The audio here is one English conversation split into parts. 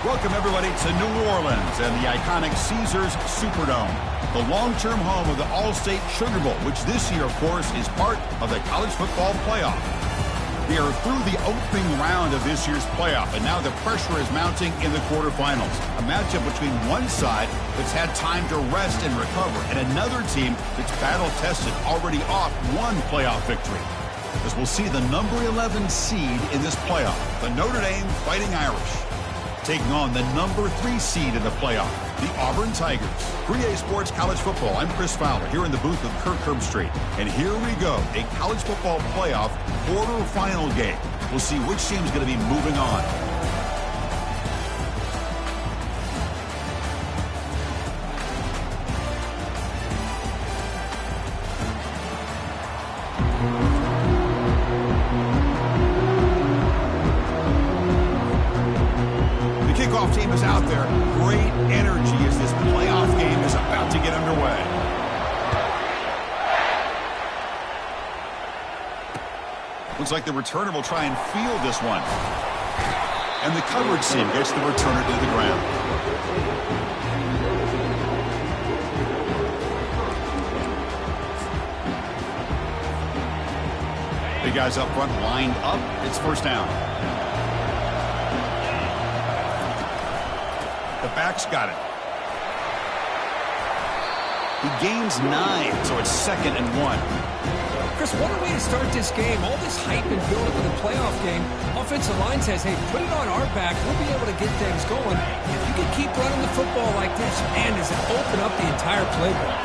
Welcome, everybody, to New Orleans and the iconic Caesars Superdome, the long-term home of the All-State Sugar Bowl, which this year, of course, is part of the college football playoff. We are through the opening round of this year's playoff, and now the pressure is mounting in the quarterfinals. A matchup between one side that's had time to rest and recover, and another team that's battle-tested, already off one playoff victory. As we'll see the number 11 seed in this playoff, the Notre Dame Fighting Irish, taking on the number 3 seed in the playoff, the Auburn Tigers. 3A Sports College Football. I'm Chris Fowler here in the booth with Kirk Herbstreit. And here we go, a college football playoff quarterfinal game. We'll see which team's going to be moving on. Team is out there. Great energy as this playoff game is about to get underway. Looks like the returner will try and field this one. And the coverage team gets the returner to the ground. The guys up front lined up. It's first down. The back's got it. He gains 9, so it's 2nd and 1. Chris, what a way to start this game. All this hype and build-up of the playoff game. Offensive line says, hey, put it on our back. We'll be able to get things going. If you can keep running the football like this, man, does it open up the entire playbook.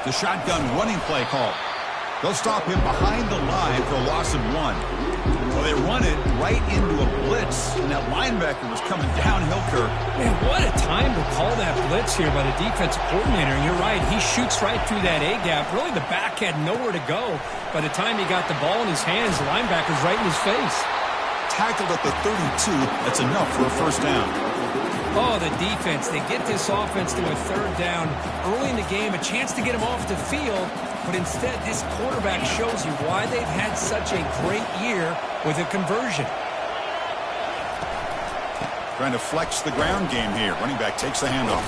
The shotgun running play call. They'll stop him behind the line for a loss of 1. Well, they run it right into a blitz, and that linebacker was coming downhill, Kirk. Man, what a time to call that blitz here by the defensive coordinator. And you're right, he shoots right through that A-gap. Really, the back had nowhere to go. By the time he got the ball in his hands, the linebacker's right in his face. Tackled at the 32. That's enough for a first down. Oh, the defense. They get this offense to a 3rd down early in the game, a chance to get him off the field. But instead, this quarterback shows you why they've had such a great year with a conversion. Trying to flex the ground game here. Running back takes the handoff.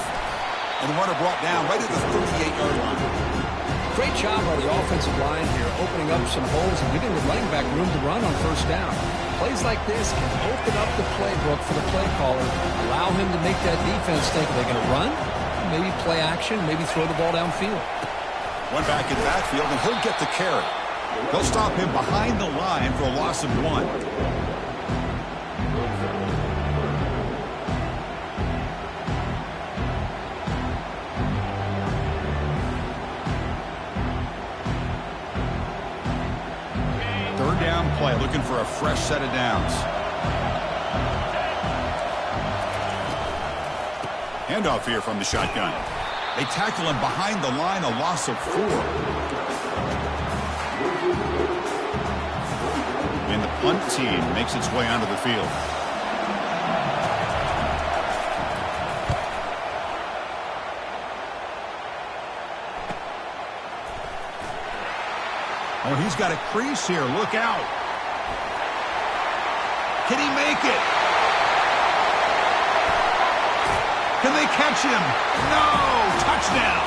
And the runner brought down right at the 38-yard line. Great job by the offensive line here, opening up some holes and giving the running back room to run on first down. Plays like this can open up the playbook for the play caller, allow him to make that defense think, are they going to run? Maybe play action, maybe throw the ball downfield. One back in the backfield, and he'll get the carry. They'll stop him behind the line for a loss of 1. Third down play, looking for a fresh set of downs. Handoff here from the shotgun. They tackle him behind the line, a loss of 4. And the punt team makes its way onto the field. Oh, he's got a crease here. Look out. Can he make it? Can they catch him? No! Touchdown!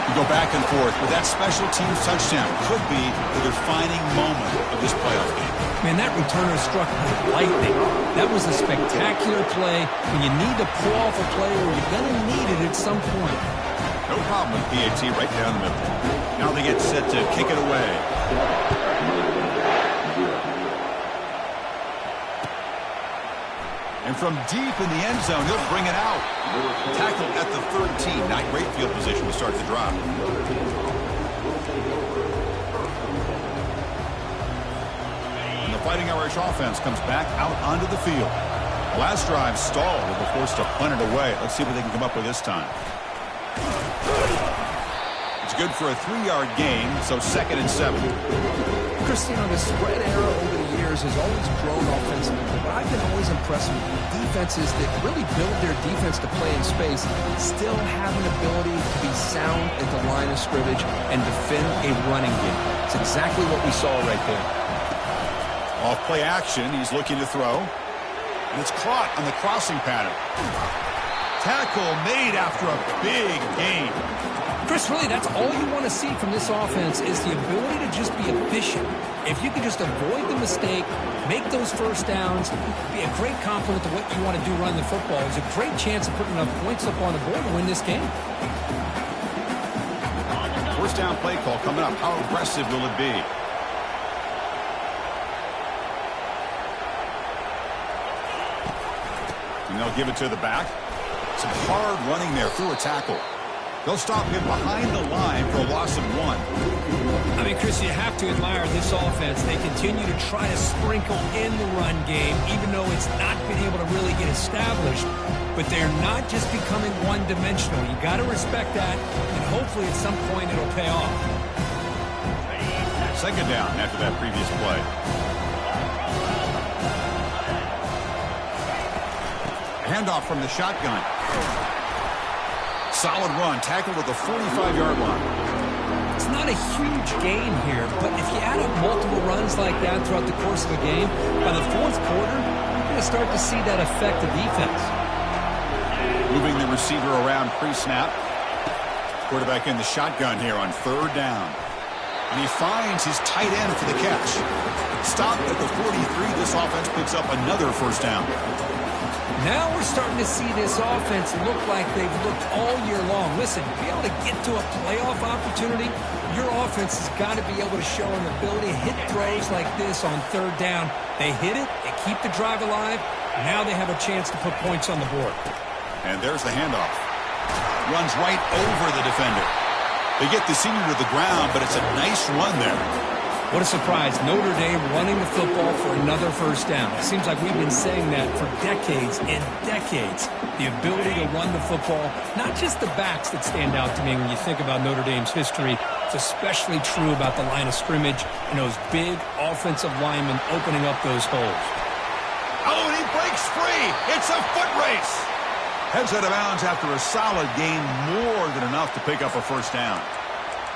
You go back and forth, but that special teams touchdown could be the defining moment of this playoff game. Man, that returner struck like lightning. That was a spectacular play. When you need to pull off a play, or you're going to need it at some point. No problem with PAT right down the middle. Now they get set to kick it away. And from deep in the end zone, he'll bring it out. Tackled at the 13. Not great field position to start the drive. And the Fighting Irish offense comes back out onto the field. Last drive stalled and were forced to punt it away. Let's see what they can come up with this time. It's good for a 3-yard gain, so 2nd and 7. Cristiano, the spread era over the years has always grown offensively, but I've been always impressed with defenses that really build their defense to play in space, still have an ability to be sound at the line of scrimmage and defend a running game. It's exactly what we saw right there. Off play action, he's looking to throw. And it's caught on the crossing pattern. Tackle made after a big gain. Chris, really, that's all you want to see from this offense is the ability to just be efficient. If you can just avoid the mistake, make those first downs, be a great complement to what you want to do running the football. It's a great chance of putting enough points up on the board to win this game. First down play call coming up. How aggressive will it be? And they'll give it to the back. Some hard running there through a tackle. They'll stop him behind the line for a loss of 1. I mean, Chris, you have to admire this offense. They continue to try to sprinkle in the run game, even though it's not been able to really get established. But they're not just becoming one-dimensional. You got to respect that, and hopefully at some point it'll pay off. Second down after that previous play. Handoff from the shotgun. Solid run, tackled at the 45-yard line. It's not a huge gain here, but if you add up multiple runs like that throughout the course of a game, by the fourth quarter, you're going to start to see that affect the defense. Moving the receiver around pre-snap. Quarterback in the shotgun here on third down. And he finds his tight end for the catch. Stopped at the 43. This offense picks up another first down. Now we're starting to see this offense look like they've looked all year long. Listen, to be able to get to a playoff opportunity, your offense has got to be able to show an ability to hit throws like this on third down. They hit it, they keep the drive alive. Now they have a chance to put points on the board. And there's the handoff. Runs right over the defender. They get the senior to the ground, but it's a nice run there. What a surprise. Notre Dame running the football for another first down. It seems like we've been saying that for decades and decades. The ability to run the football, not just the backs that stand out to me when you think about Notre Dame's history. It's especially true about the line of scrimmage and those big offensive linemen opening up those holes. Oh, and he breaks free. It's a foot race. Heads out of bounds after a solid gain, more than enough to pick up a first down.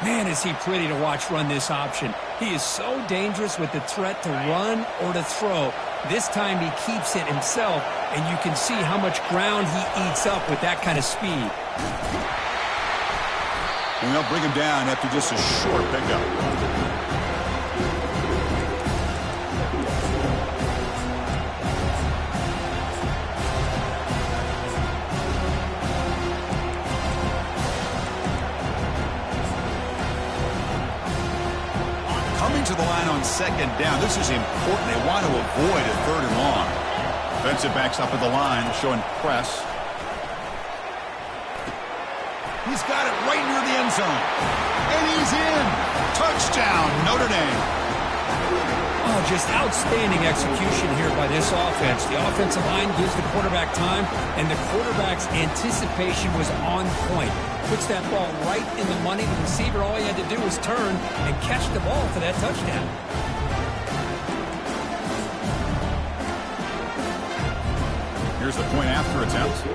Man, is he pretty to watch run this option. He is so dangerous with the threat to run or to throw. This time he keeps it himself, and you can see how much ground he eats up with that kind of speed. And they'll bring him down after just a short pickup. To the line on second down. This is important. They want to avoid a third and long. Defensive backs up at the line, showing press. He's got it right near the end zone. And he's in. Touchdown, Notre Dame. Oh, just outstanding execution here by this offense. The offensive line gives the quarterback time, and the quarterback's anticipation was on point. Puts that ball right in the money. The receiver, all he had to do was turn and catch the ball for that touchdown. Here's the point after attempt.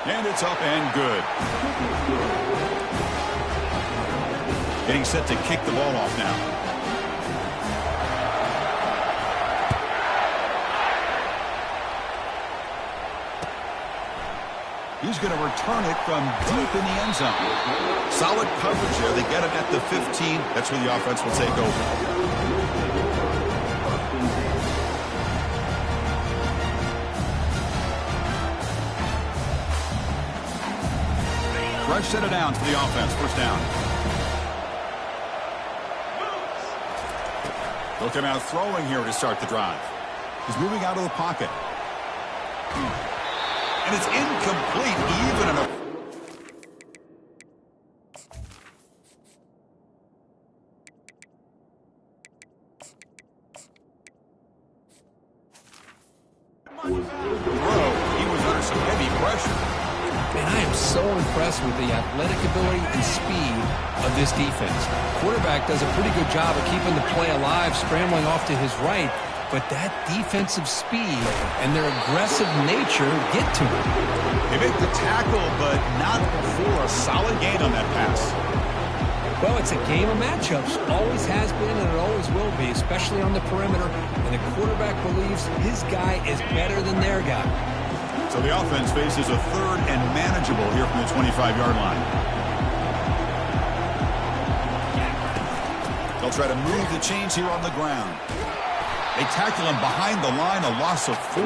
And it's up and good. Getting set to kick the ball off now. He's going to return it from deep in the end zone. Solid coverage there. They get it at the 15. That's where the offense will take over. Fresh set of downs for the offense. First down. They'll come out throwing here to start the drive. He's moving out of the pocket. And it's incomplete, even in a... throw. He was under some heavy pressure. Man, I am so impressed with the athletic ability and speed of this defense. Quarterback does a pretty good job of keeping the play alive, scrambling off to his right. But that defensive speed and their aggressive nature get to him. They make the tackle, but not before a solid gain on that pass. Well, it's a game of matchups. Always has been and it always will be, especially on the perimeter. And the quarterback believes his guy is better than their guy. So the offense faces a third and manageable here from the 25-yard line. They'll try to move the chains here on the ground. They tackle him behind the line, a loss of 4.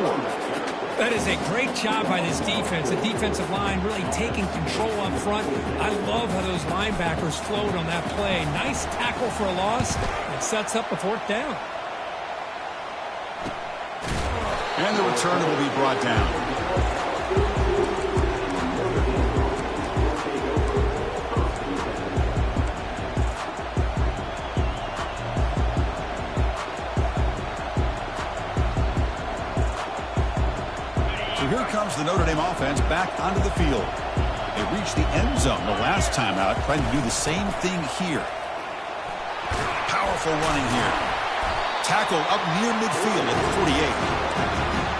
That is a great job by this defense. The defensive line really taking control up front. I love how those linebackers flowed on that play. Nice tackle for a loss. It sets up a 4th down. And the return will be brought down. Here comes the Notre Dame offense back onto the field. They reached the end zone the last time out, trying to do the same thing here. Powerful running here. Tackle up near midfield at the 48.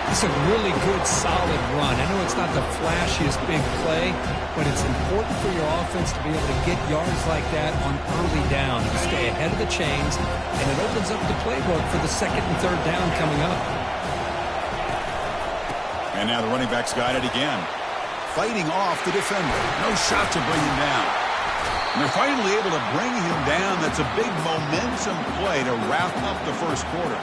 It's a really good, solid run. I know it's not the flashiest big play, but it's important for your offense to be able to get yards like that on early down. You stay ahead of the chains, and it opens up the playbook for the 2nd and 3rd down coming up. And now the running back's got it again. Fighting off the defender. No shot to bring him down. And they're finally able to bring him down. That's a big momentum play to wrap up the first quarter.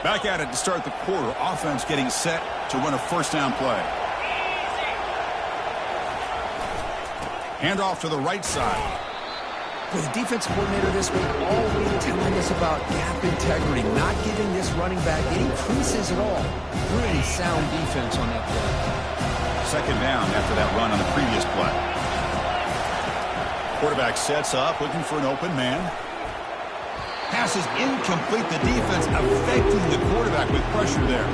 Back at it to start the quarter. Offense getting set to run a 1st down play. Hand off to the right side. With the defense coordinator this week all week telling us about gap integrity, not giving this running back any creases at all. Really sound defense on that play. 2nd down after that run on the previous play. Quarterback sets up, looking for an open man. Pass is incomplete. The defense affecting the quarterback with pressure there.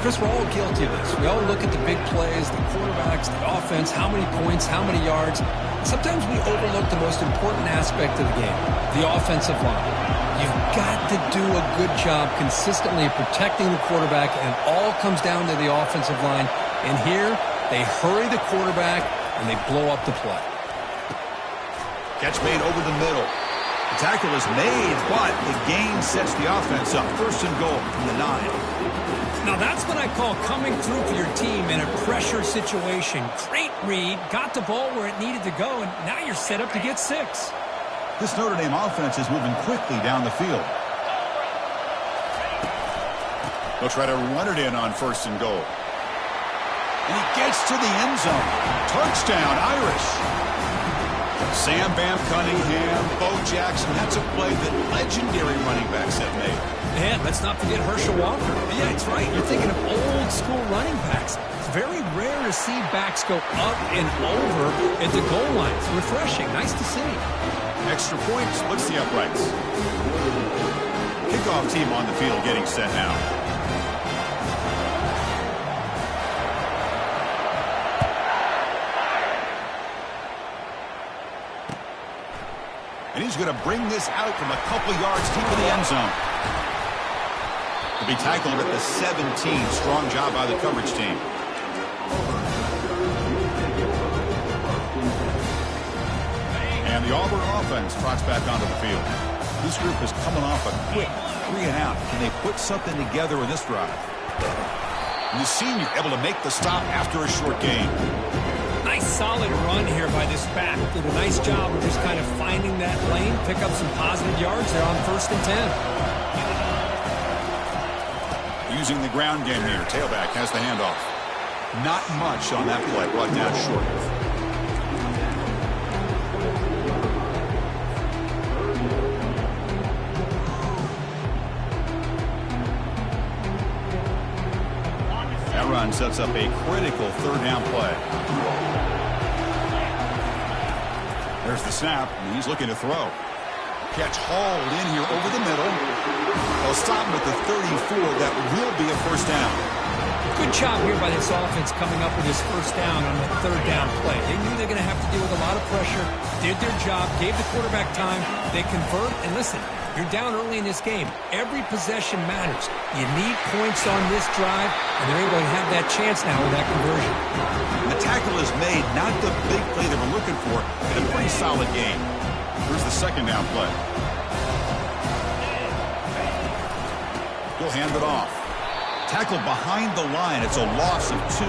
Chris, we're all guilty of this. We all look at the big plays, the quarterbacks, the offense, how many points, how many yards. Sometimes we overlook the most important aspect of the game, the offensive line. You've got to do a good job consistently of protecting the quarterback, and it all comes down to the offensive line. And here, they hurry the quarterback, and they blow up the play. Catch made over the middle. The tackle is made, but the gain sets the offense up. 1st and goal from the 9. Now that's what I call coming through for your team in a pressure situation. Great read, got the ball where it needed to go, and now you're set up to get 6. This Notre Dame offense is moving quickly down the field. They'll try to run it in on 1st and goal. And he gets to the end zone. Touchdown, Irish. Sam Bam Cunningham, Bo Jackson. That's a play that legendary running backs have made. And let's not forget Herschel Walker. Yeah, it's right. You're thinking of old school running backs. It's very rare to see backs go up and over at the goal line. It's refreshing. Nice to see. Extra point splits the uprights. Kickoff team on the field getting set now. And he's going to bring this out from a couple yards deep in the end zone. To be tackled at the 17. Strong job by the coverage team. And the Auburn offense trots back onto the field. This group is coming off a quick 3 and out. Can they put something together in this drive? And the senior able to make the stop after a short gain. Nice solid run here by this back. Did a nice job of just kind of finding that lane, pick up some positive yards there on 1st and 10. Using the ground game here. Tailback has the handoff. Not much on that play. Brought down short. That run sets up a critical 3rd down play. There's the snap, and he's looking to throw. Catch hauled in here over the middle. They'll stop him at the 34. That will be a 1st down. Good job here by this offense coming up with this first down on the third down play. They knew they were going to have to deal with a lot of pressure, did their job, gave the quarterback time, they convert, and listen, you're down early in this game. Every possession matters. You need points on this drive, and they're able to have that chance now with that conversion. The tackle is made, not the big play they were looking for, in a pretty solid game. Here's the second down play. He'll hand it off. Tackled behind the line. It's a loss of 2.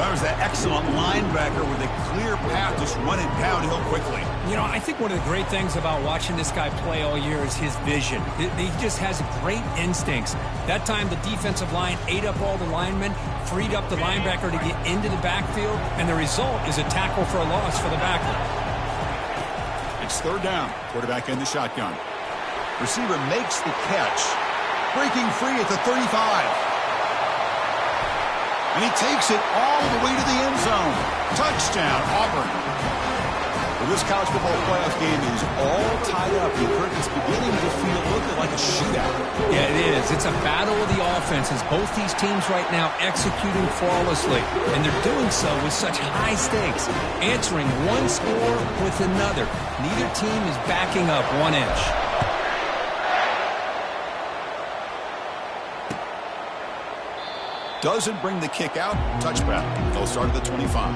That was that excellent linebacker with a clear path, just running downhill quickly. You know, I think one of the great things about watching this guy play all year is his vision. He just has great instincts. That time, the defensive line ate up all the linemen, freed up the linebacker to get into the backfield, and the result is a tackle for a loss for the backer. It's third down. Quarterback in the shotgun. Receiver makes the catch. Breaking free at the 35. And he takes it all the way to the end zone. Touchdown, Auburn. Well, this college football playoff game is all tied up. It's beginning to feel looking like a shootout. Yeah, it is. It's a battle of the offenses. Both these teams right now executing flawlessly. And they're doing so with such high stakes. Answering one score with another. Neither team is backing up 1 inch. Doesn't bring the kick out. Touchback. They'll start at the 25.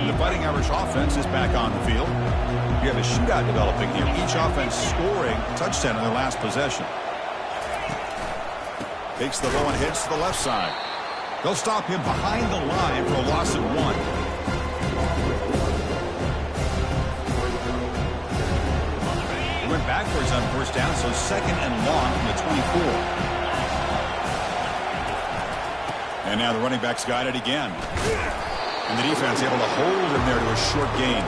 The Fighting Irish offense is back on the field. You have a shootout developing here. Each offense scoring a touchdown in their last possession. Takes the low and hits to the left side. They'll stop him behind the line for a loss of 1. Went backwards on first down, so second and long from the 24. And now the running back's got it again. And the defense able to hold him there to a short gain.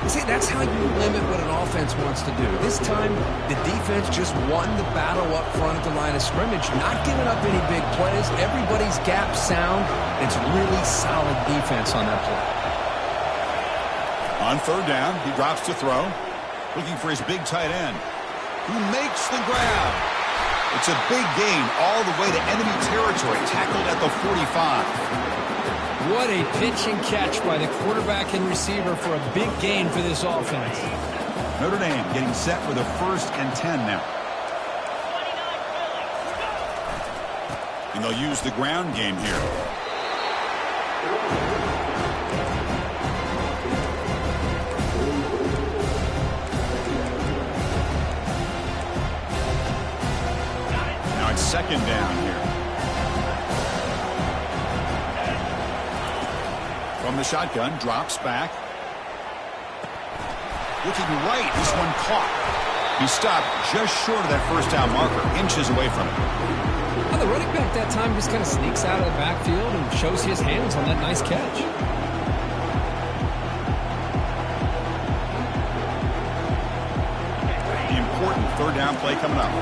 You see, that's how you limit what an offense wants to do. This time, the defense just won the battle up front at the line of scrimmage, not giving up any big plays. Everybody's gap sound. It's really solid defense on that play. On third down, he drops to throw. Looking for his big tight end, who makes the grab. It's a big gain all the way to enemy territory, tackled at the 45. What a pitch and catch by the quarterback and receiver for a big gain for this offense. Notre Dame getting set for the 1st and 10 now. And they'll use the ground game here. Second down here. From the shotgun, drops back. Looking right, this one caught. He stopped just short of that first down marker, inches away from it. Well, the running back that time just kind of sneaks out of the backfield and shows his hands on that nice catch. The important third down play coming up.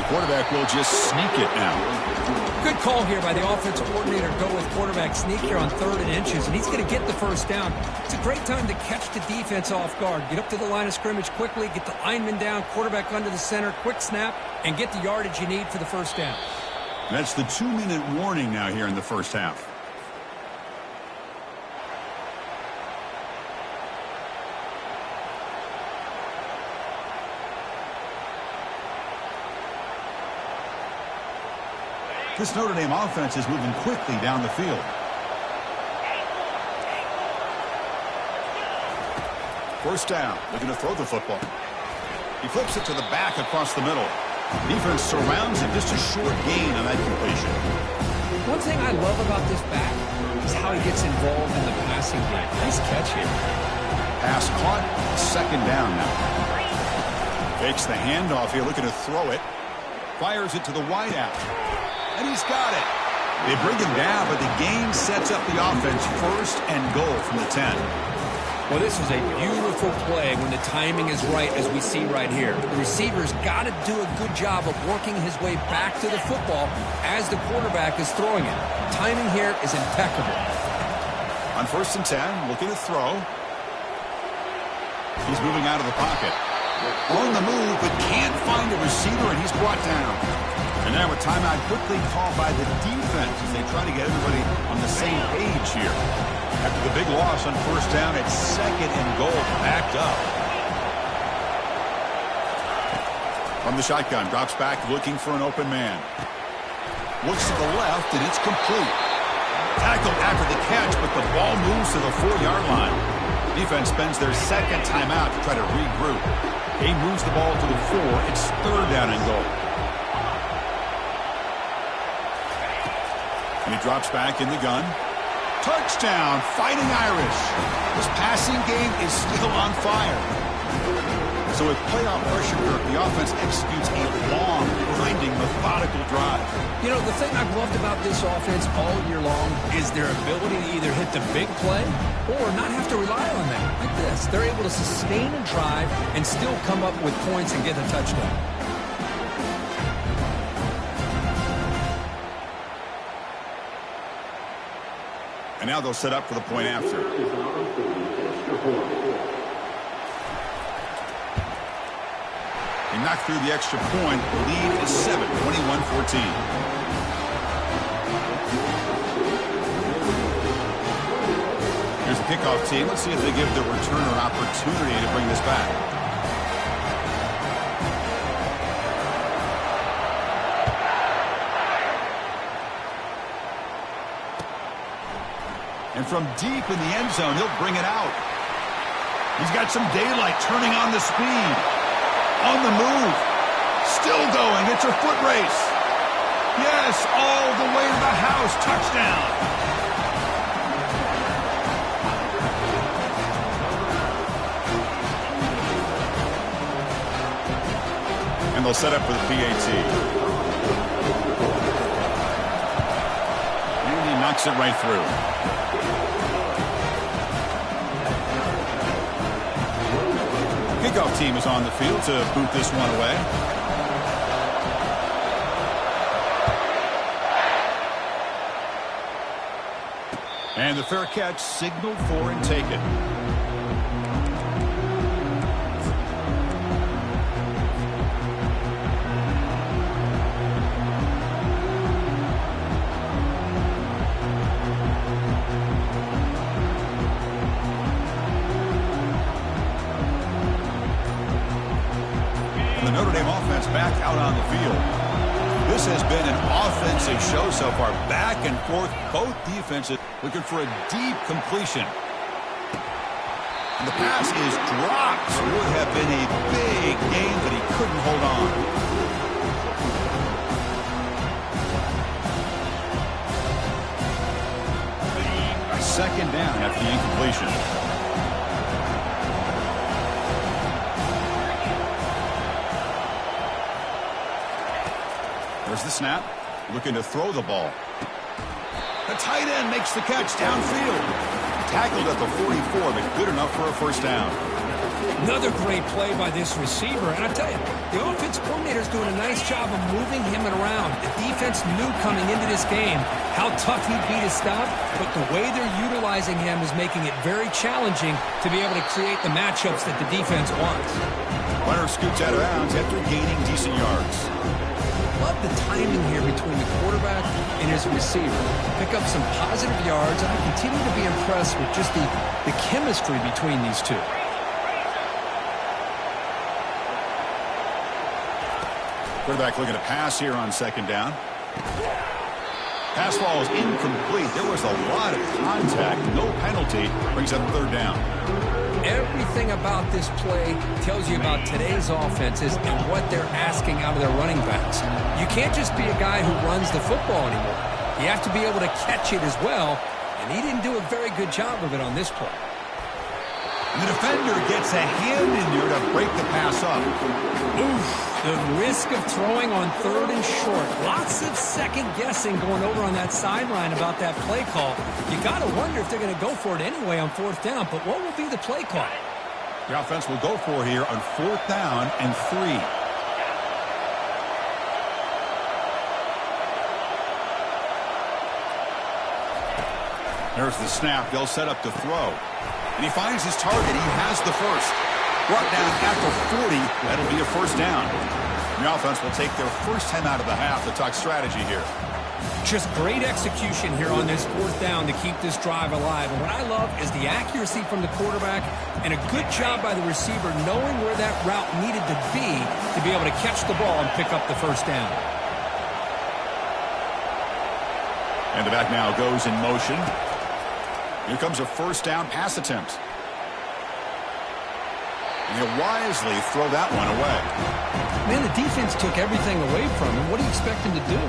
Quarterback will just sneak it now. Good call here by the offensive coordinator. Go with quarterback sneak here on 3rd and inches, and he's going to get the first down. It's a great time to catch the defense off guard. Get up to the line of scrimmage quickly, get the lineman down, quarterback under the center, quick snap, and get the yardage you need for the first down. That's the 2-minute warning now here in the first half. This Notre Dame offense is moving quickly down the field. First down, looking to throw the football. He flips it to the back across the middle. Defense surrounds him, just a short gain on that completion. One thing I love about this back is how he gets involved in the passing game. Nice catch here. Pass caught, second down now. Takes the handoff here, looking to throw it. Fires it to the wideout. And he's got it. They bring him down, but the game sets up the offense 1st and goal from the 10. Well, this is a beautiful play when the timing is right, as we see right here. The receiver's got to do a good job of working his way back to the football as the quarterback is throwing it. Timing here is impeccable. On 1st and 10, looking to throw. He's moving out of the pocket. On the move, but can't find a receiver, and he's brought down. And now a timeout quickly called by the defense as they try to get everybody on the same page here. After the big loss on 1st down, it's 2nd and goal, backed up. From the shotgun, drops back looking for an open man. Looks to the left, and it's complete. Tackled after the catch, but the ball moves to the 4-yard line. Defense spends their 2nd timeout to try to regroup. He moves the ball to the 4. It's 3rd down and goal. And he drops back in the gun. Touchdown, Fighting Irish. This passing game is still on fire. So with playoff pressure, the offense executes a long, grinding, methodical drive. You know, the thing I've loved about this offense all year long is their ability to either hit the big play or not have to rely on that. Like this, they're able to sustain a drive and still come up with points and get the touchdown. And now they'll set up for the point after. They knock through the extra point. The lead is 7, 21-14. Here's the kickoff team. Let's see if they give the returner an opportunity to bring this back. And from deep in the end zone, he'll bring it out. He's got some daylight turning on the speed. On the move. Still going. It's a foot race. Yes, all the way to the house. Touchdown. And they'll set up for the PAT. And he knocks it right through. Kickoff team is on the field to boot this one away. And the fair catch signaled for and taken. The Notre Dame offense back out on the field. This has been an offensive show so far. Back and forth, both defenses looking for a deep completion. And the pass is dropped. Would have been a big game, but he couldn't hold on. A 2nd down after the incompletion. There's the snap. Looking to throw the ball. The tight end makes the catch downfield. Tackled at the 44, but good enough for a 1st down. Another great play by this receiver. And I tell you, the offense coordinator's doing a nice job of moving him around. The defense knew coming into this game how tough he'd be to stop, but the way they're utilizing him is making it very challenging to be able to create the matchups that the defense wants. Runner scoots out of bounds after gaining decent yards. Love the timing here between the quarterback and his receiver. Pick up some positive yards, and I continue to be impressed with just the chemistry between these two. Quarterback looking to pass here on 2nd down. Pass ball is incomplete. There was a lot of contact. No penalty. Brings up 3rd down. Everything about this play tells you about today's offenses and what they're asking out of their running backs. You can't just be a guy who runs the football anymore. You have to be able to catch it as well, and he didn't do a very good job of it on this play. And the defender gets a hand in there to break the pass up. Oof. The risk of throwing on 3rd and short. Lots of second guessing going over on that sideline about that play call. You got to wonder if they're going to go for it anyway on 4th down, but what will be the play call? The offense will go for it here on 4th down and 3. There's the snap. They'll set up to throw. And he finds his target. He has the first. Brought down at the 40. That'll be a first down. The offense will take their first 10 out of the half. The talk strategy here. Just great execution here on this fourth down to keep this drive alive. And what I love is the accuracy from the quarterback and a good job by the receiver knowing where that route needed to be able to catch the ball and pick up the first down. And the back now goes in motion. Here comes a first down pass attempt. And he'll wisely throw that one away. Man, the defense took everything away from him. What do you expect him to do?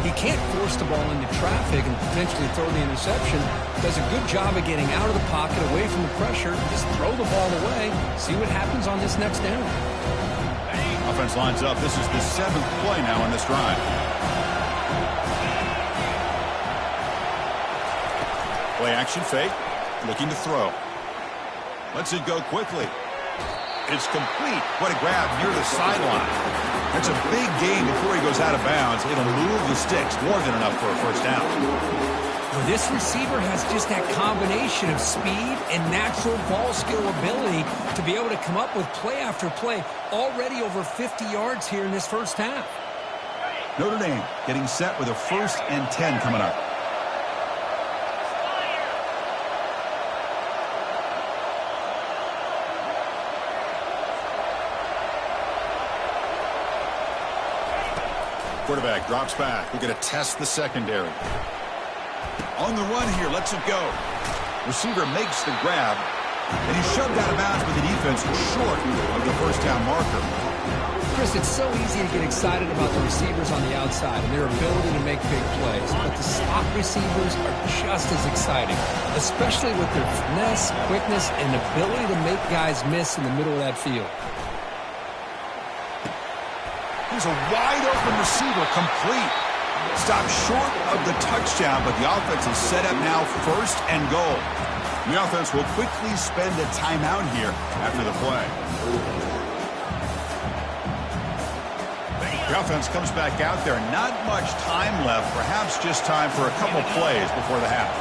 He can't force the ball into traffic and potentially throw the interception. Does a good job of getting out of the pocket, away from the pressure. Just throw the ball away. See what happens on this next down. Offense lines up. This is the 7th play now on this drive. Play action fake. Looking to throw. Lets it go quickly. It's complete. What a grab near the sideline. That's a big gain before he goes out of bounds. It'll move the sticks more than enough for a first down. Well, this receiver has just that combination of speed and natural ball skill ability to be able to come up with play after play. Already over 50 yards here in this first half. Notre Dame getting set with a 1st and 10 coming up. Quarterback drops back. We're going to test the secondary. On the run here, lets it go. Receiver makes the grab, and he's shoved out of bounds with the defense short of the first down marker. Chris, it's so easy to get excited about the receivers on the outside and their ability to make big plays, but the slot receivers are just as exciting, especially with their finesse, quickness, and ability to make guys miss in the middle of that field. Here's a wide-open receiver, complete. Stopped short of the touchdown, but the offense is set up now 1st and goal. The offense will quickly spend a timeout here after the play. The offense comes back out there. Not much time left, perhaps just time for a couple plays before the half.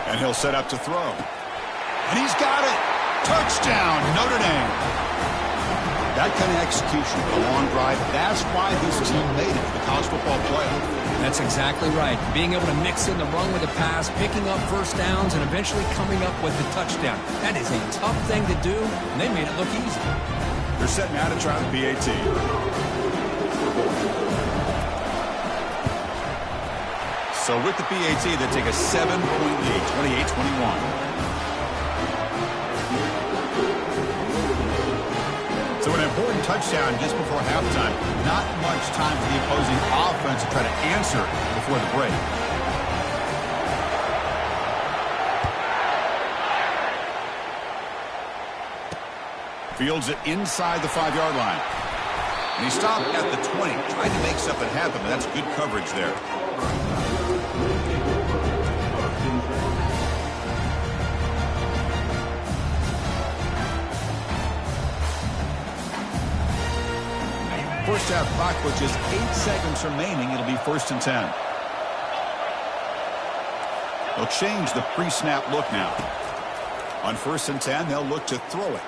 And he'll set up to throw. And he's got it. Touchdown, Notre Dame. That kind of execution, a long drive, that's why this team made it to the college football playoff. That's exactly right. Being able to mix in the run with the pass, picking up first downs, and eventually coming up with the touchdown. That is a tough thing to do, and they made it look easy. They're setting out to try the PAT. So with the PAT, they take a 7-point lead, 28-21. So an important touchdown just before halftime. Not much time for the opposing offense to try to answer before the break. Fields it inside the 5-yard line. And he stopped at the 20. Tried to make something happen, but that's good coverage there. First half clock with just 8 seconds remaining. It'll be 1st and 10. They'll change the pre-snap look now. On 1st and 10, they'll look to throw it.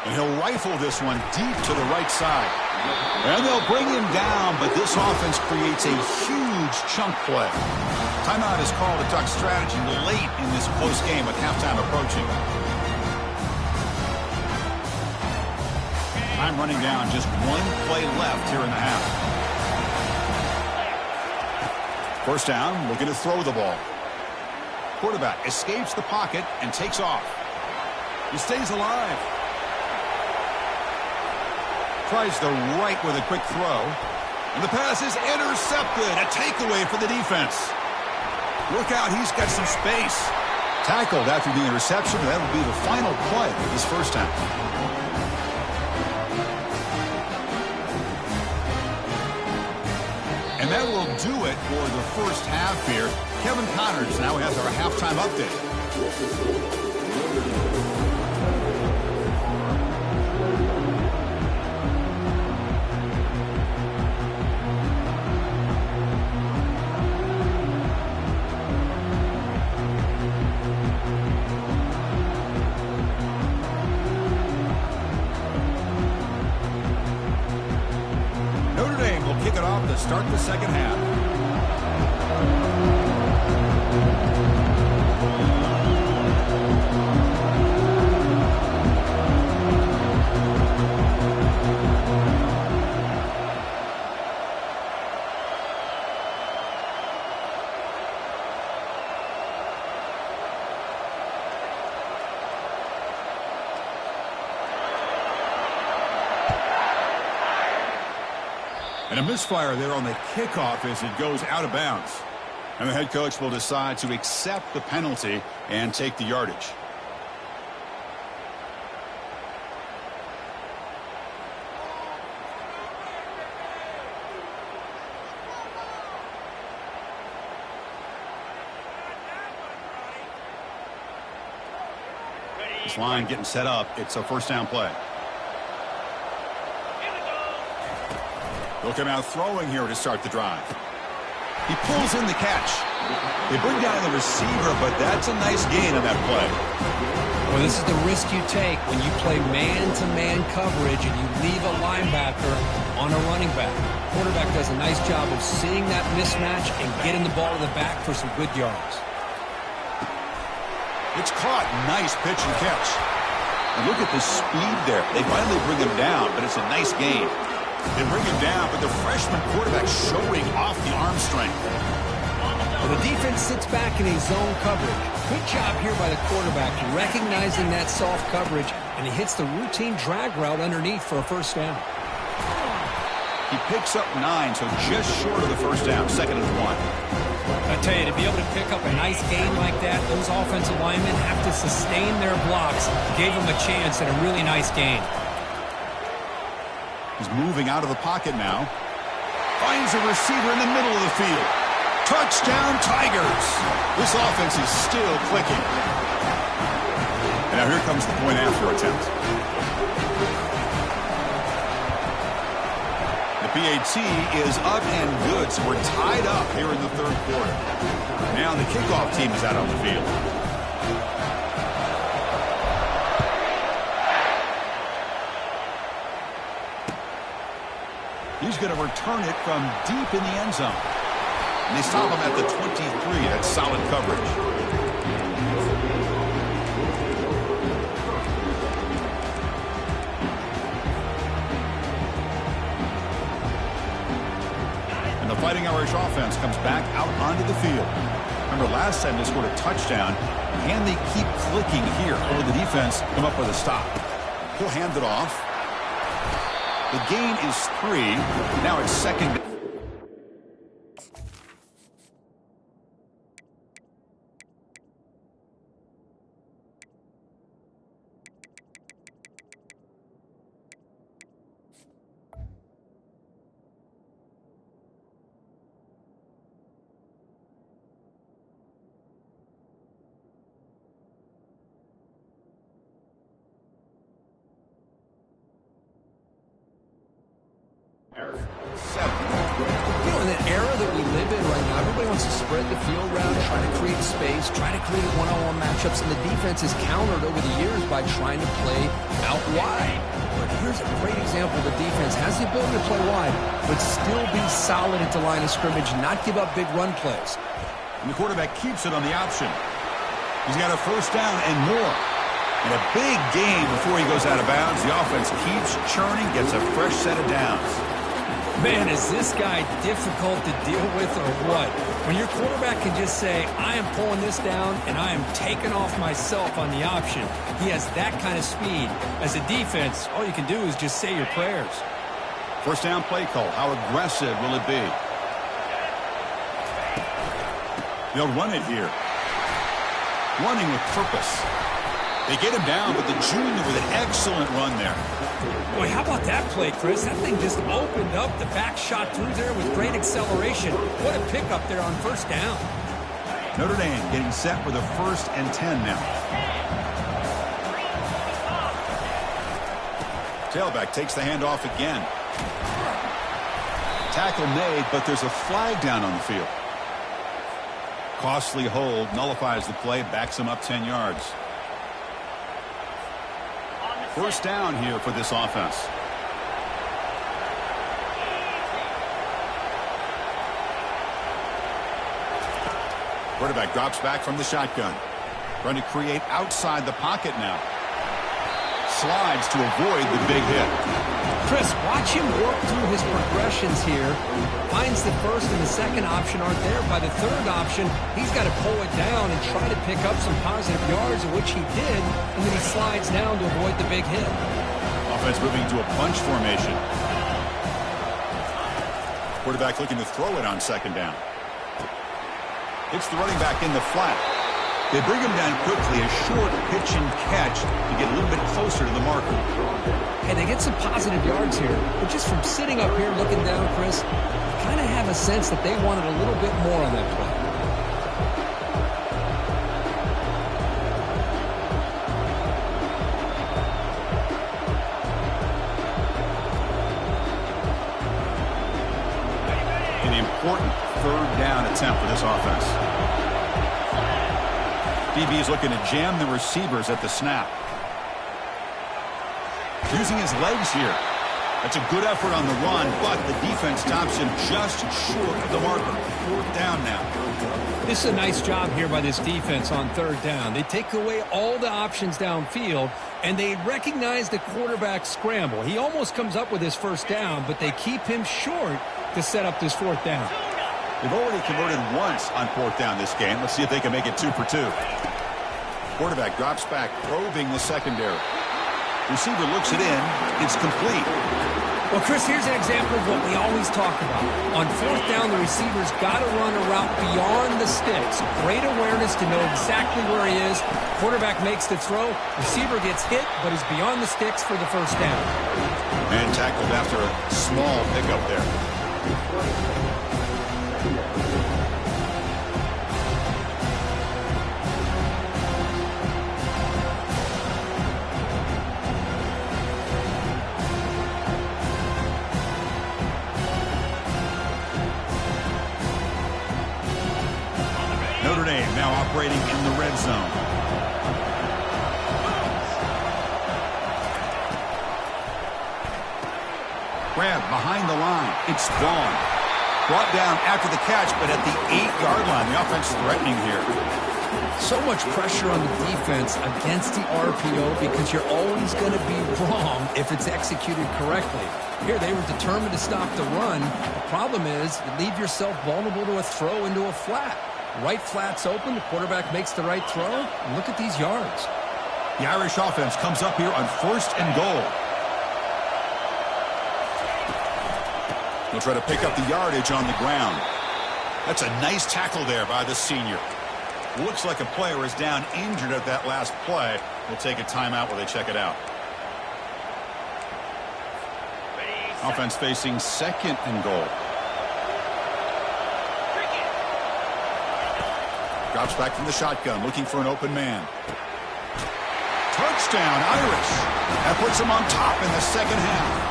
And he'll rifle this one deep to the right side. And they'll bring him down, but this offense creates a huge chunk play. Timeout is called to talk strategy late in this close game with halftime approaching. Time running down, just 1 play left here in the half. First down, looking to throw the ball. Quarterback escapes the pocket and takes off. He stays alive. Tries the right with a quick throw. And the pass is intercepted. A takeaway for the defense. Look out, he's got some space. Tackled after the interception. That will be the final play of this first half. And that will do it for the first half here. Kevin Connors now has our halftime update. start the second half. And a misfire there on the kickoff as it goes out of bounds. And the head coach will decide to accept the penalty and take the yardage. This line getting set up. It's a first down play. They'll come out throwing here to start the drive. He pulls in the catch. They bring down the receiver, but that's a nice gain on that play. Well, this is the risk you take when you play man-to-man coverage and you leave a linebacker on a running back. Quarterback does a nice job of seeing that mismatch and getting the ball to the back for some good yards. It's caught. Nice pitch and catch. And look at the speed there. They finally bring him down, but it's a nice gain. They bring him down, but the freshman quarterback showing off the arm strength. Well, the defense sits back in a zone coverage. Good job here by the quarterback, recognizing that soft coverage, and he hits the routine drag route underneath for a first down. He picks up 9, so just short of the first down, 2nd and 1. I tell you, to be able to pick up a nice gain like that, those offensive linemen have to sustain their blocks. Gave them a chance at a really nice gain. He's moving out of the pocket now. Finds a receiver in the middle of the field. Touchdown, Tigers. This offense is still clicking. And now here comes the point after attempt. The PAT is up and good, so we're tied up here in the third quarter. Now the kickoff team is out on the field. He's going to return it from deep in the end zone. And they stop him at the 23. That's solid coverage. And the Fighting Irish offense comes back out onto the field. Remember, last time they scored a touchdown. Can they keep clicking here? Or the defense come up with a stop? He'll hand it off. The gain is 3. Now it's 2nd. You know, in the era that we live in right now, everybody wants to spread the field around, try to create space, try to create one-on-one matchups, and the defense is countered over the years by trying to play out wide. But here's a great example. The defense has the ability to play wide, but still be solid at the line of scrimmage, not give up big run plays. And the quarterback keeps it on the option. He's got a first down and more. And a big gain before he goes out of bounds. The offense keeps churning, gets a fresh set of downs. Man, is this guy difficult to deal with or what? When your quarterback can just say, I am pulling this down and I am taking off myself on the option. He has that kind of speed. As a defense, all you can do is just say your prayers. First down play call. How aggressive will it be? They'll run it here. Running with purpose. They get him down, but the junior with an excellent run there. Boy, how about that play, Chris? That thing just opened up. The back shot through there with great acceleration. What a pickup there on first down. Notre Dame getting set for the 1st and 10 now. Tailback takes the handoff again. Tackle made, but there's a flag down on the field. Costly hold, nullifies the play, backs him up 10 yards. First down here for this offense. Quarterback drops back from the shotgun. Trying to create outside the pocket now. Slides to avoid the big hit. Chris, watch him work through his progressions here. Finds the first and the second option aren't there. By the third option, he's got to pull it down and try to pick up some positive yards, of which he did, and then he slides down to avoid the big hit. Offense moving to a bunch formation. Quarterback looking to throw it on second down. Hits the running back in the flat. They bring him down quickly, a short pitch and catch to get a little bit closer to the marker. And they get some positive yards here. But just from sitting up here looking down, Chris, you kind of have a sense that they wanted a little bit more on that play. An important third down attempt for this offense. DB is looking to jam the receivers at the snap. Using his legs here. That's a good effort on the run, but the defense stops him just short of the marker. Fourth down now. This is a nice job here by this defense on third down. They take away all the options downfield, and they recognize the quarterback scramble. He almost comes up with his first down, but they keep him short to set up this fourth down. They've already converted once on fourth down this game. Let's see if they can make it 2 for 2. Quarterback drops back, probing the secondary. Receiver looks it in. It's complete. Well, Chris, here's an example of what we always talk about. On fourth down, the receiver's got to run a route beyond the sticks. Great awareness to know exactly where he is. Quarterback makes the throw. Receiver gets hit, but is beyond the sticks for the first down. And tackled after a small pickup there. Notre Dame now operating in the red zone. Grab behind the line. It's gone. Brought down after the catch, but at the 8-yard line. The offense threatening here. So much pressure on the defense against the RPO because you're always going to be wrong if it's executed correctly. Here, they were determined to stop the run. The problem is you leave yourself vulnerable to a throw into a flat. Right flat's open. The quarterback makes the right throw. And look at these yards. The Irish offense comes up here on 1st and goal. He'll try to pick up the yardage on the ground. That's a nice tackle there by the senior. Looks like a player is down injured at that last play. We'll take a timeout while they check it out. Offense facing 2nd and goal. Drops back from the shotgun, looking for an open man. Touchdown, Irish. That puts him on top in the second half.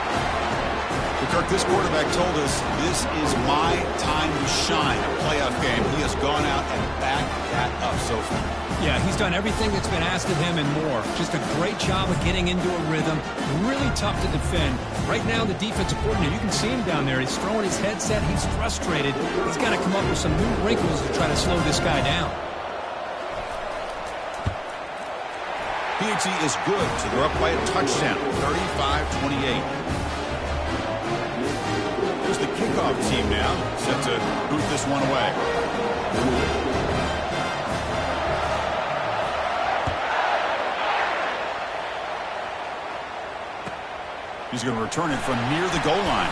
Kirk, this quarterback told us this is my time to shine. A playoff game. He has gone out and backed that up so far. Yeah, he's done everything that's been asked of him and more. Just a great job of getting into a rhythm. Really tough to defend. Right now, the defensive coordinator, you can see him down there. He's throwing his headset. He's frustrated. He's got to come up with some new wrinkles to try to slow this guy down. PAT is good, so they're up by a touchdown, 35-28. There's the kickoff team now, set to boot this one away. He's going to return it from near the goal line.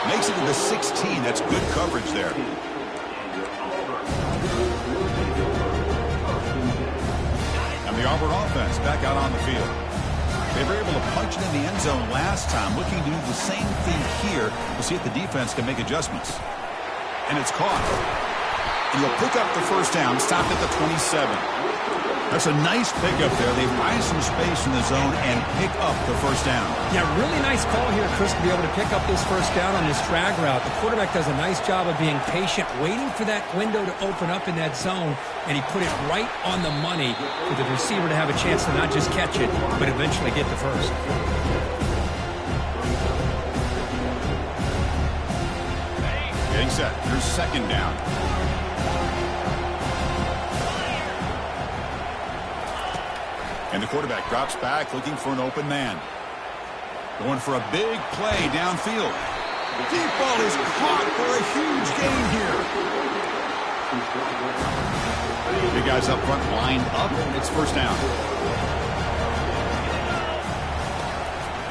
Makes it to the 16. That's good coverage there. And the Auburn offense back out on the field. They were able to punch it in the end zone last time, looking to do the same thing here. We'll see if the defense can make adjustments. And it's caught. And he'll pick up the first down, stopped at the 27. That's a nice pickup there. They find some space in the zone and pick up the first down. Yeah, really nice call here, Chris, to be able to pick up this first down on this drag route. The quarterback does a nice job of being patient, waiting for that window to open up in that zone, and he put it right on the money for the receiver to have a chance to not just catch it, but eventually get the first. Getting set. Here's second down. And the quarterback drops back looking for an open man. Going for a big play downfield. Deep ball is caught for a huge gain here. Big guys up front lined up. It's first down.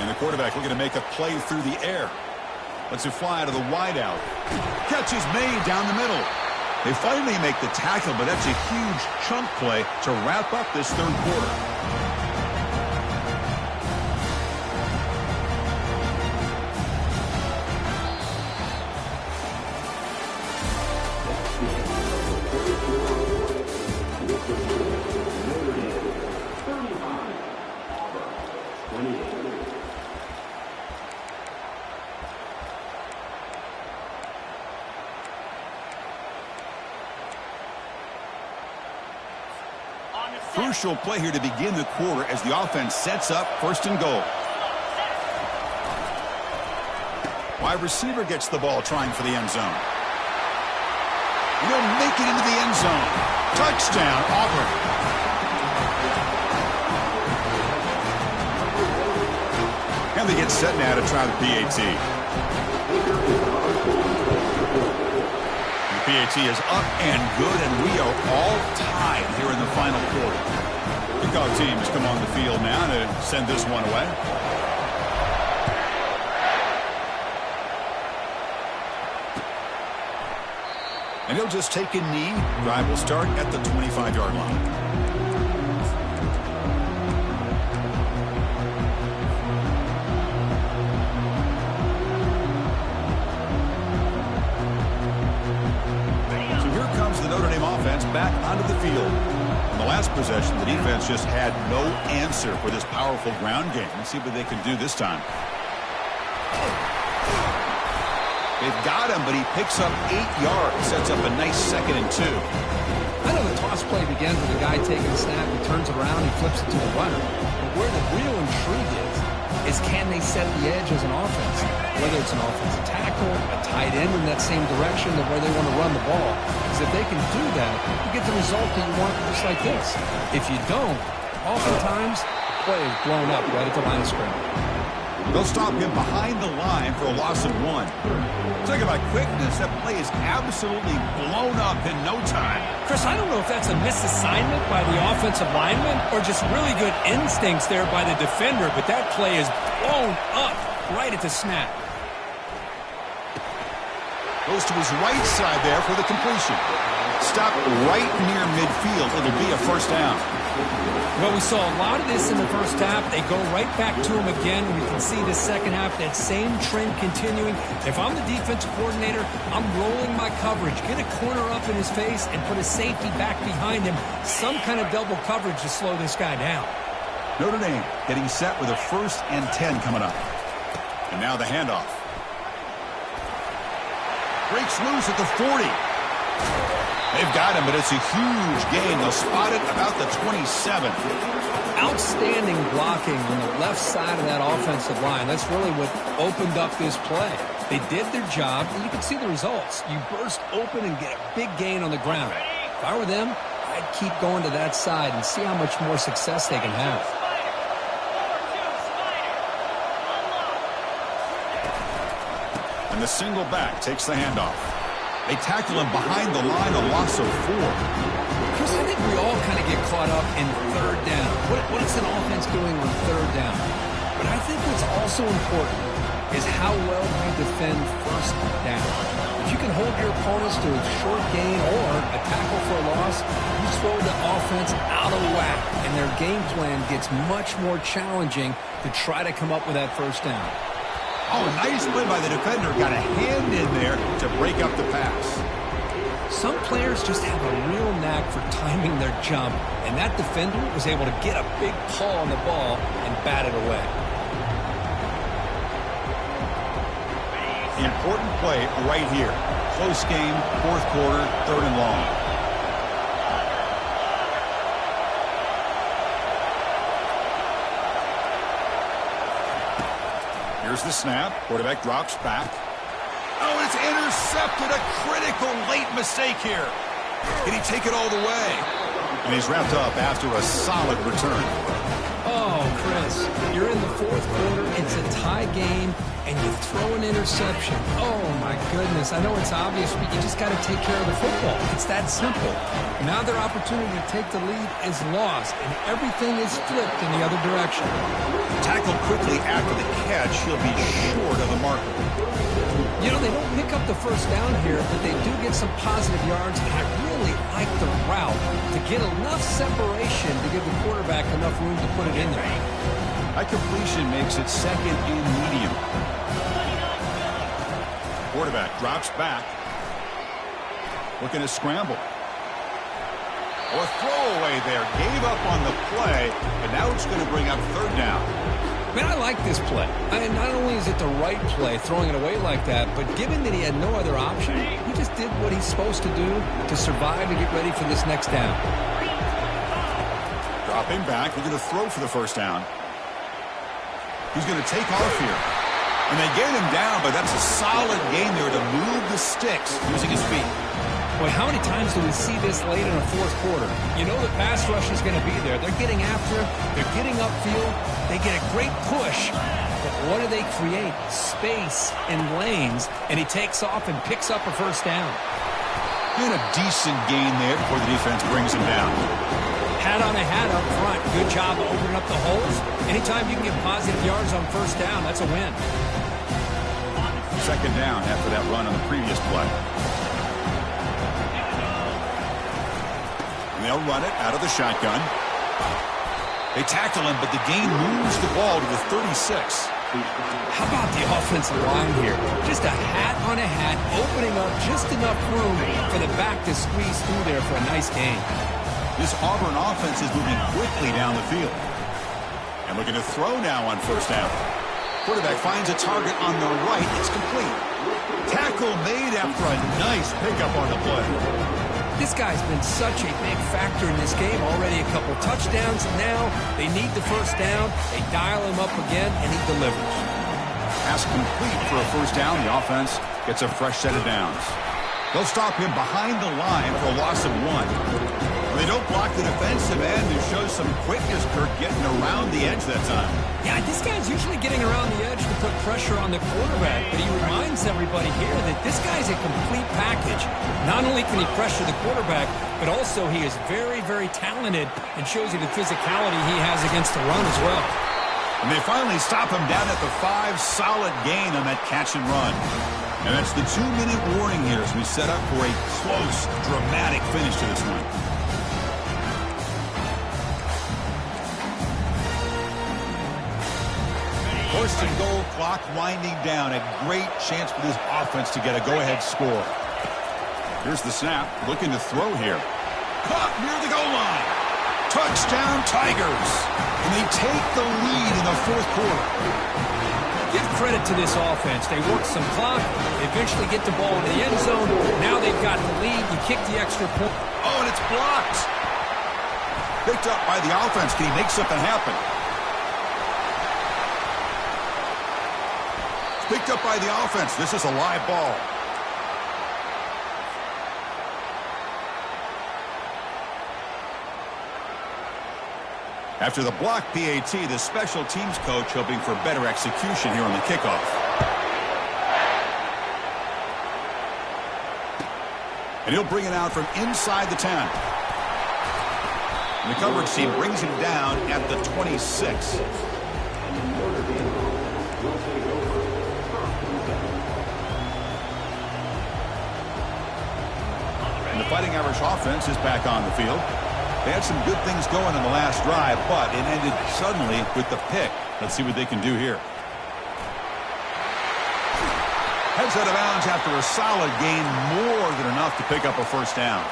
And the quarterback looking to make a play through the air. Lets it fly to the wideout. Catch is made down the middle. They finally make the tackle, but that's a huge chunk play to wrap up this third quarter. Crucial play here to begin the quarter as the offense sets up first and goal. Wide receiver gets the ball trying for the end zone. He'll make it into the end zone. Touchdown, Auburn. And they get set now to try the PAT. PAT is up and good, and we are all tied here in the final quarter. Kickoff teams come on the field now to send this one away. And he'll just take a knee. Drive will start at the 25-yard line. Back onto the field. On the last possession, the defense just had no answer for this powerful ground game. Let's see what they can do this time. They've got him, but he picks up 8 yards. Sets up a nice 2nd and 2. I know the toss play begins with the guy taking the snap. He turns it around, he flips it to the runner. But where the real intrigue is can they set the edge as an offense? Whether it's an offensive tackle, a tight end in that same direction of where they want to run the ball. Because if they can do that, you get the result that you want just like this. If you don't, oftentimes, the play is blown up right at the line of scrimmage. They'll stop him behind the line for a loss of 1. Talk about quickness. That play is absolutely blown up in no time. Chris, I don't know if that's a misassignment by the offensive lineman or just really good instincts there by the defender, but that play is blown up right at the snap. Goes to his right side there for the completion. Stop right near midfield. It'll be a first down. Well, we saw a lot of this in the first half. They go right back to him again. We can see the second half, that same trend continuing. If I'm the defensive coordinator, I'm rolling my coverage. Get a corner up in his face and put a safety back behind him. Some kind of double coverage to slow this guy down. Notre Dame getting set with a 1st and 10 coming up. And now the handoff. Breaks loose at the 40. They've got him, but it's a huge gain. They'll spot it about the 27. Outstanding blocking on the left side of that offensive line. That's really what opened up this play. They did their job, and you can see the results. You burst open and get a big gain on the ground. If I were them, I'd keep going to that side and see how much more success they can have. And the single back takes the handoff. They tackle him behind the line, a loss of 4. Chris, I think we all kind of get caught up in third down. What is an offense doing on third down? But I think what's also important is how well you defend first down. If you can hold your opponents to a short gain or a tackle for a loss, you throw the offense out of whack, and their game plan gets much more challenging to try to come up with that first down. Oh, nice play by the defender. Got a hand in there to break up the pass. Some players just have a real knack for timing their jump, and that defender was able to get a big paw on the ball and bat it away. Important play right here. Close game, 4th quarter, 3rd and long. Here's the snap. Quarterback drops back. Oh, it's intercepted. A critical late mistake here. Can he take it all the way? And he's wrapped up after a solid return. Chris, you're in the fourth quarter, it's a tie game, and you throw an interception. Oh, my goodness. I know it's obvious, but you just got to take care of the football. It's that simple. Now their opportunity to take the lead is lost, and everything is flipped in the other direction. Tackled quickly after the catch, he'll be short of the marker. You know, they don't pick up the first down here, but they do get some positive yards, and I really like the route to get enough separation to give the quarterback enough room to put it in there. That completion makes it second and medium. Quarterback drops back. Looking to scramble. Or throwaway there. Gave up on the play, and now it's going to bring up third down. Man, I like this play. Not only is it the right play, throwing it away like that, but given that he had no other option, he just did what he's supposed to do to survive and get ready for this next down. Dropping back. They're going to throw for the first down. He's going to take off here. And they get him down, but that's a solid gain there to move the sticks using his feet. Boy, how many times do we see this late in a fourth quarter? You know the pass rush is going to be there. They're getting after him. They're getting upfield. They get a great push. But what do they create? Space and lanes. And he takes off and picks up a first down. Doing a decent gain there before the defense brings him down. Hat on a hat up front. Good job opening up the holes. Anytime you can get positive yards on first down, that's a win. Second down after that run on the previous play. And they'll run it out of the shotgun. They tackle him, but the gain moves the ball to the 36. How about the offensive line here? Just a hat on a hat, opening up just enough room for the back to squeeze through there for a nice gain. This Auburn offense is moving quickly down the field. And looking to throw now on first down. Quarterback finds a target on the right. It's complete. Tackle made after a nice pickup on the play. This guy's been such a big factor in this game. Already a couple touchdowns, and now they need the first down. They dial him up again, and he delivers. Pass complete for a first down. The offense gets a fresh set of downs. They'll stop him behind the line for a loss of 1. They don't block the defensive end. It shows some quickness, Kirk, getting around the edge that time. Yeah, this guy's usually getting around the edge to put pressure on the quarterback, but he reminds everybody here that this guy's a complete package. Not only can he pressure the quarterback, but also he is very, very talented and shows you the physicality he has against the run as well. And they finally stop him down at the 5. Solid gain on that catch and run. And that's the 2-minute warning here as we set up for a close, dramatic finish to this one. First and goal, clock winding down. A great chance for this offense to get a go-ahead score. Here's the snap. Looking to throw here. Caught near the goal line. Touchdown, Tigers. And they take the lead in the fourth quarter. Give credit to this offense. They work some clock. They eventually get the ball in the end zone. Now they've got the lead. You kick the extra point. Oh, and it's blocked. Picked up by the offense. Can he make something happen? Picked up by the offense. This is a live ball. After the block PAT, the special teams coach hoping for better execution here on the kickoff. And he'll bring it out from inside the 10. And the coverage team brings him down at the 26. And the Fighting Irish offense is back on the field. They had some good things going in the last drive, but it ended suddenly with the pick. Let's see what they can do here. Heads out of bounds after a solid gain, more than enough to pick up a first down.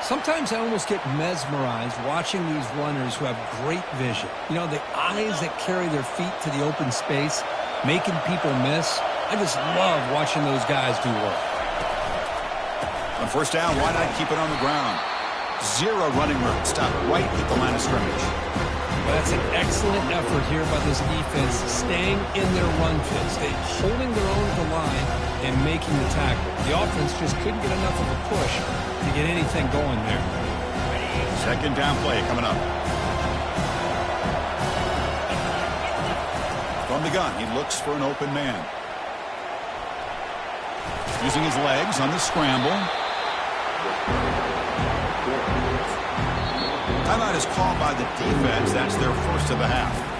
Sometimes I almost get mesmerized watching these runners who have great vision. You know, the eyes that carry their feet to the open space, making people miss. I just love watching those guys do work. On first down, why not keep it on the ground? Zero running room. Stop right at the line of scrimmage. Well, that's an excellent effort here by this defense, staying in their run fits. They're holding their own at the line and making the tackle. The offense just couldn't get enough of a push to get anything going there. Second down play coming up. From the gun, he looks for an open man. Using his legs on the scramble. Timeout is called by the defense. That's their first of the half.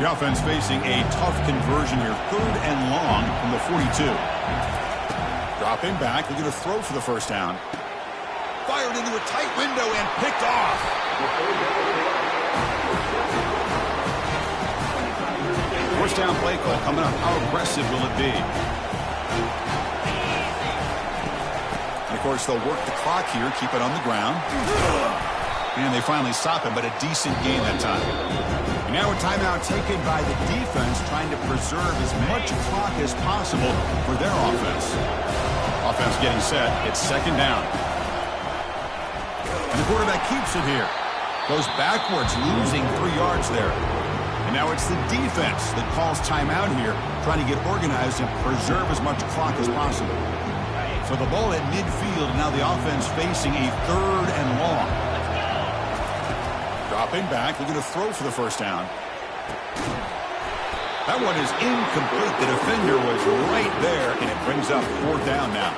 The offense facing a tough conversion here. 3rd and long from the 42. Dropping back. They're going to throw for the first down. Fired into a tight window and picked off. First down play call coming up. How aggressive will it be? And of course, they'll work the clock here, keep it on the ground. And they finally stop him, but a decent gain that time. Now a timeout taken by the defense, trying to preserve as much clock as possible for their offense. Offense getting set. It's 2nd down. And the quarterback keeps it here. Goes backwards, losing 3 yards there. And now it's the defense that calls timeout here, trying to get organized and preserve as much clock as possible. So the ball at midfield, now the offense facing a 3rd and long. Dropping back, they're going to throw for the first down. That one is incomplete. The defender was right there, and it brings up 4th down now.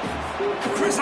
Chris,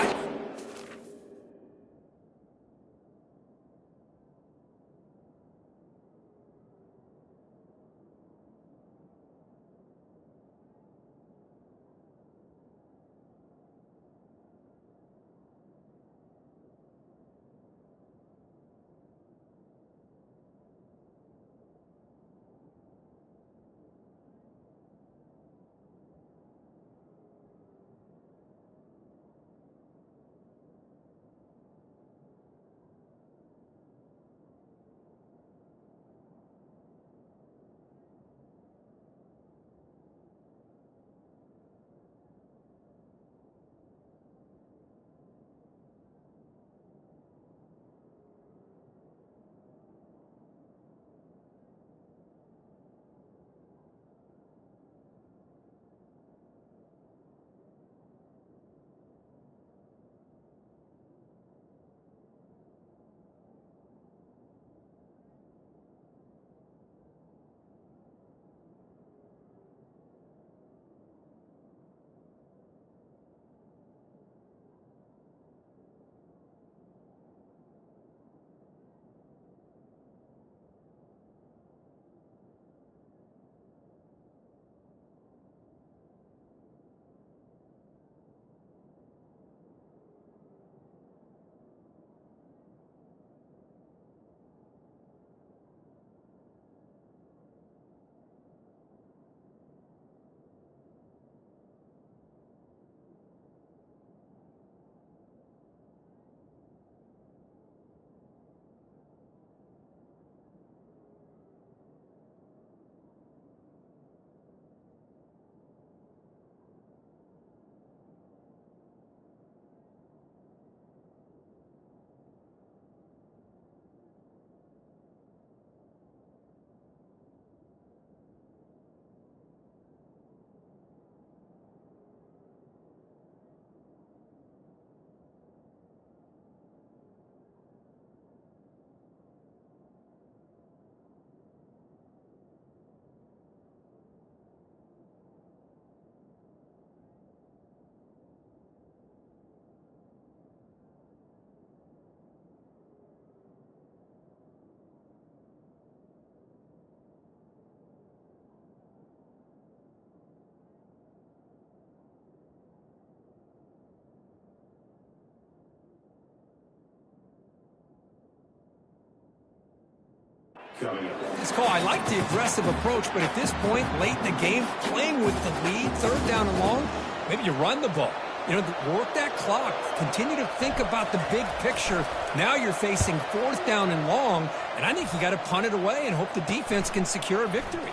It's cool. I like the aggressive approach, but at this point, late in the game, playing with the lead, 3rd down and long, maybe you run the ball. You know, work that clock. Continue to think about the big picture. Now you're facing 4th down and long, and I think you got to punt it away and hope the defense can secure a victory.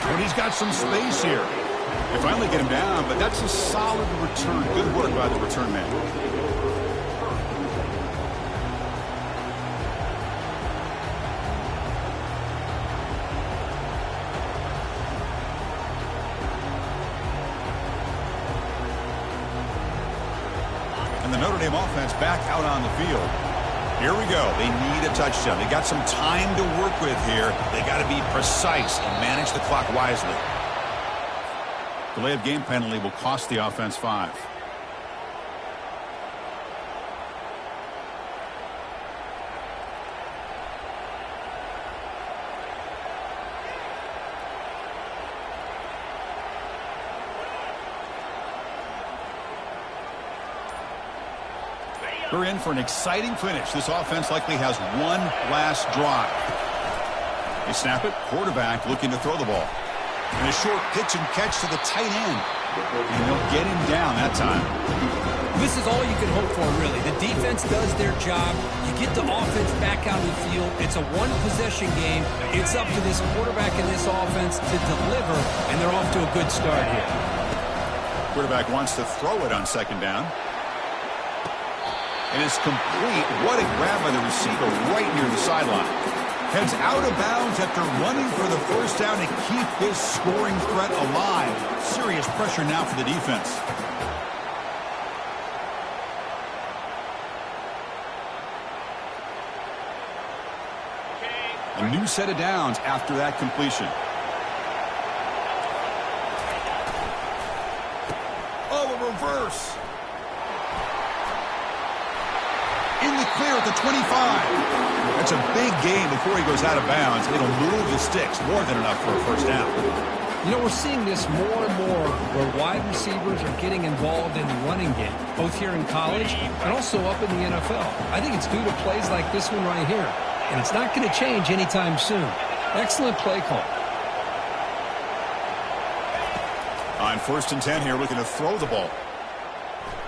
And he's got some space here. They finally get him down, but that's a solid return. Good work by the return man. And the Notre Dame offense back out on the field. Here we go. They need a touchdown. They got some time to work with here. They got to be precise and manage the clock wisely. Delay of game penalty will cost the offense 5. They're in for an exciting finish. This offense likely has one last drive. They snap it. Quarterback looking to throw the ball. And a short pitch and catch to the tight end. And they'll get him down that time. This is all you can hope for, really. The defense does their job. You get the offense back out of the field. It's a one-possession game. It's up to this quarterback and this offense to deliver, and they're off to a good start here. Quarterback wants to throw it on second down. And it's complete. What a grab by the receiver right near the sideline. Heads out of bounds after running for the first down to keep this scoring threat alive. Serious pressure now for the defense. A new set of downs after that completion. Oh, a reverse. In the clear at the 25. That's a big gain before he goes out of bounds. It'll move the sticks more than enough for a first down. You know, we're seeing this more and more where wide receivers are getting involved in the running game, both here in college and also up in the NFL. I think it's due to plays like this one right here. And it's not going to change anytime soon. Excellent play call. On 1st and 10 here, looking to throw the ball.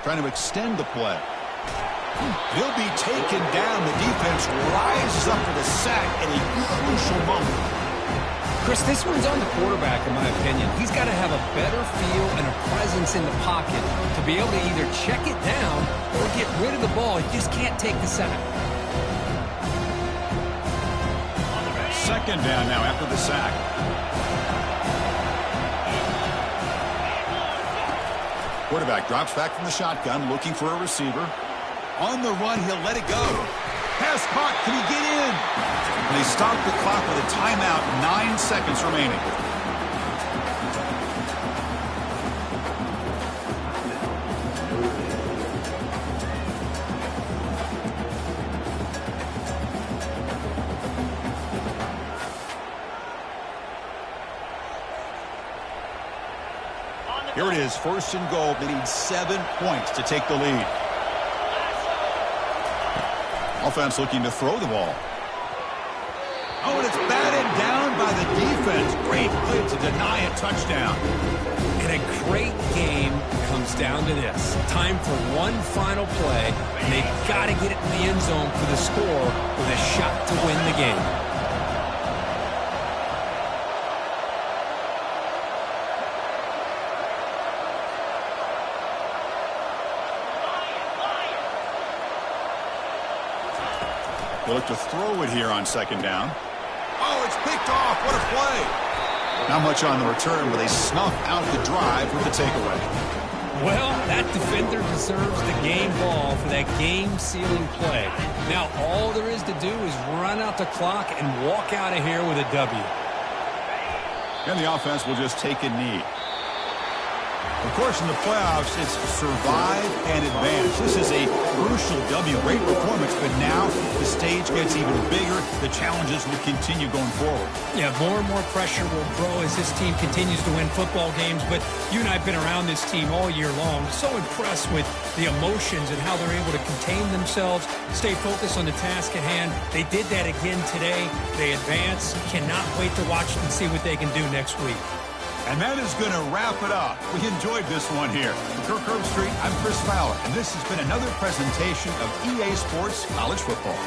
Trying to extend the play. He'll be taken down. The defense rises up for the sack at a crucial moment. Chris, this one's on the quarterback, in my opinion. He's got to have a better feel and a presence in the pocket to be able to either check it down or get rid of the ball. He just can't take the sack. Second down now after the sack. Quarterback drops back from the shotgun, looking for a receiver. On the run, he'll let it go. Pass caught. Can he get in? And they stop the clock with a timeout. 9 seconds remaining. Here it is, 1st and goal. They need 7 points to take the lead. Offense looking to throw the ball. Oh, and it's batted down by the defense. Great play to deny a touchdown. And a great game comes down to this. Time for one final play, and they've got to get it in the end zone for the score with a shot to win the game. They look to throw it here on second down. Oh, it's picked off. What a play. Not much on the return, but they snuff out the drive with the takeaway. Well, that defender deserves the game ball for that game-sealing play. Now, all there is to do is run out the clock and walk out of here with a W. And the offense will just take a knee. Of course, in the playoffs, it's survive and advance. This is a crucial W. Great performance, but now the stage gets even bigger. The challenges will continue going forward. Yeah, more and more pressure will grow as this team continues to win football games. But you and I have been around this team all year long. So impressed with the emotions and how they're able to contain themselves, stay focused on the task at hand. They did that again today. They advance. Cannot wait to watch and see what they can do next week. And that is going to wrap it up. We enjoyed this one here. From Kirk Street, I'm Chris Fowler, and this has been another presentation of EA Sports College Football.